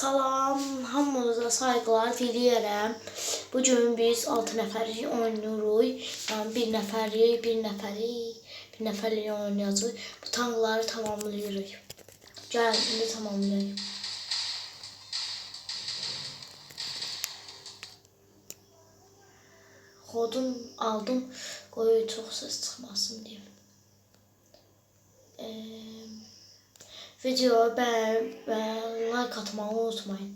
Salam, hamınıza saygılar diləyirəm. Bu gün biz 6 nəfərlik oynuruq. Yəni bir nəfərlik oynayacağıq. Bu tankları tamamlayırıq. Gəlin, indi tamamlayırıq. Kodum aldım, qoyu çox ses çıxmasın deyə. Videoya bəyən və like atmağı unutmayın.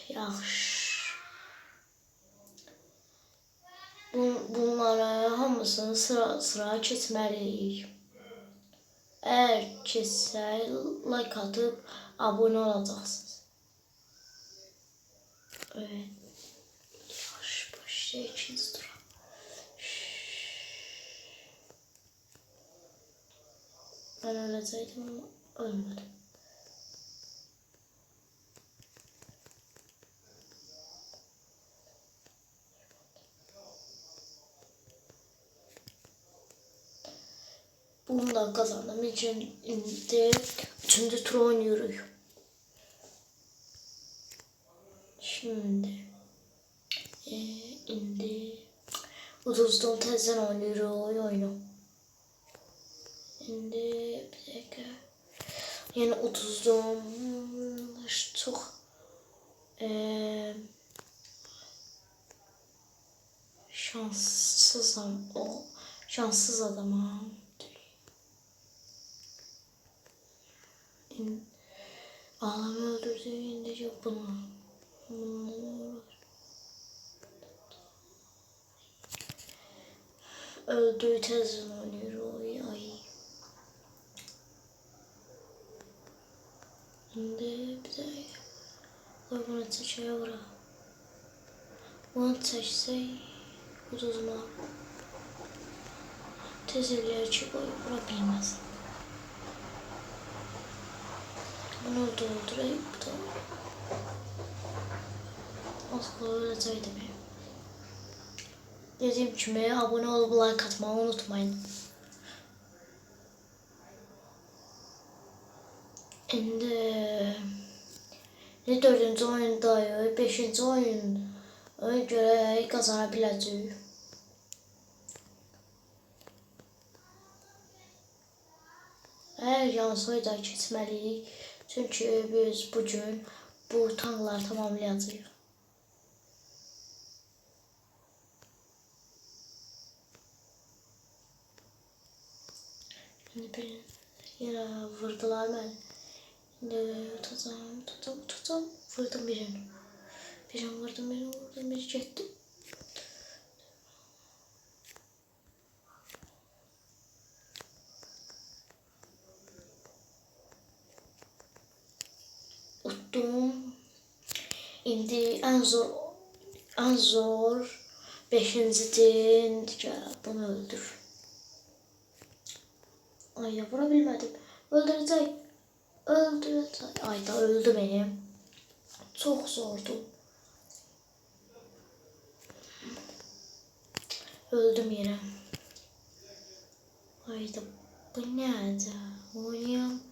Yaxşı. Bunları hamısını sıra keçməliyik. Əgər keçsək, like atıp abone olacaqsınız. Evet. Yaxşı, başlayaq ikinci tura. Ben öləcəkdim ama ölmədim. Bunu da kazandım. İndi üçüncü tur oynuyoruz. Şimdi indi uduzduğum tezden oynuyoruz oyunu. İndi bir dakika. Yani uduzduğum çok şanssız adamım. Ağlamı öldürdüğünde yok bunu. Öldüğü tezden oynuyor. Ay. Şimdi bir de bunu çeşeye vura. Bunu çeşsey uduzma. Tez evliye çıkıp vurabilmez. Bunu öldüreyim bu da. Az kolay öləcəkdi benim. Dediğim gibi abone olup like atmayı unutmayın. Şimdi ne 4. oyundayız, 5. oyun göre kazanabileceğiz. Eğer yansıyı da keçməliyik. Çünkü biz bugün bu tankları tamamlayacağız. Şimdi bir yere vurdular beni. Şimdi tutacağım. Vurdum birini. Biri gitti. Uttum. İndi en zor 5.din. Bunu öldür. Ay ya vurabilmedim. Öldürecek. Ay da öldü benim. Çok zordu. Öldüm yine. Ay da bu nerede? Oynayalım.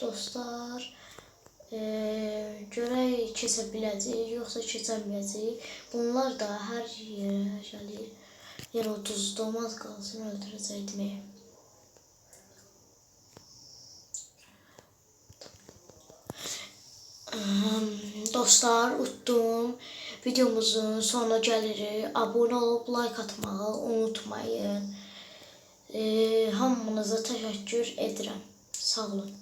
Dostlar. Görək keçə biləcəyik, yoxsa keçəməyəcəyik. Bunlar da hər yerə yer 30 olmaz qalsın öldürəcəkdim. Dostlar, utdum. Videomuzun sonuna gəlirik. Abone olup like atmağı unutmayın. Hamınıza təşəkkür edirəm. Sağ olun.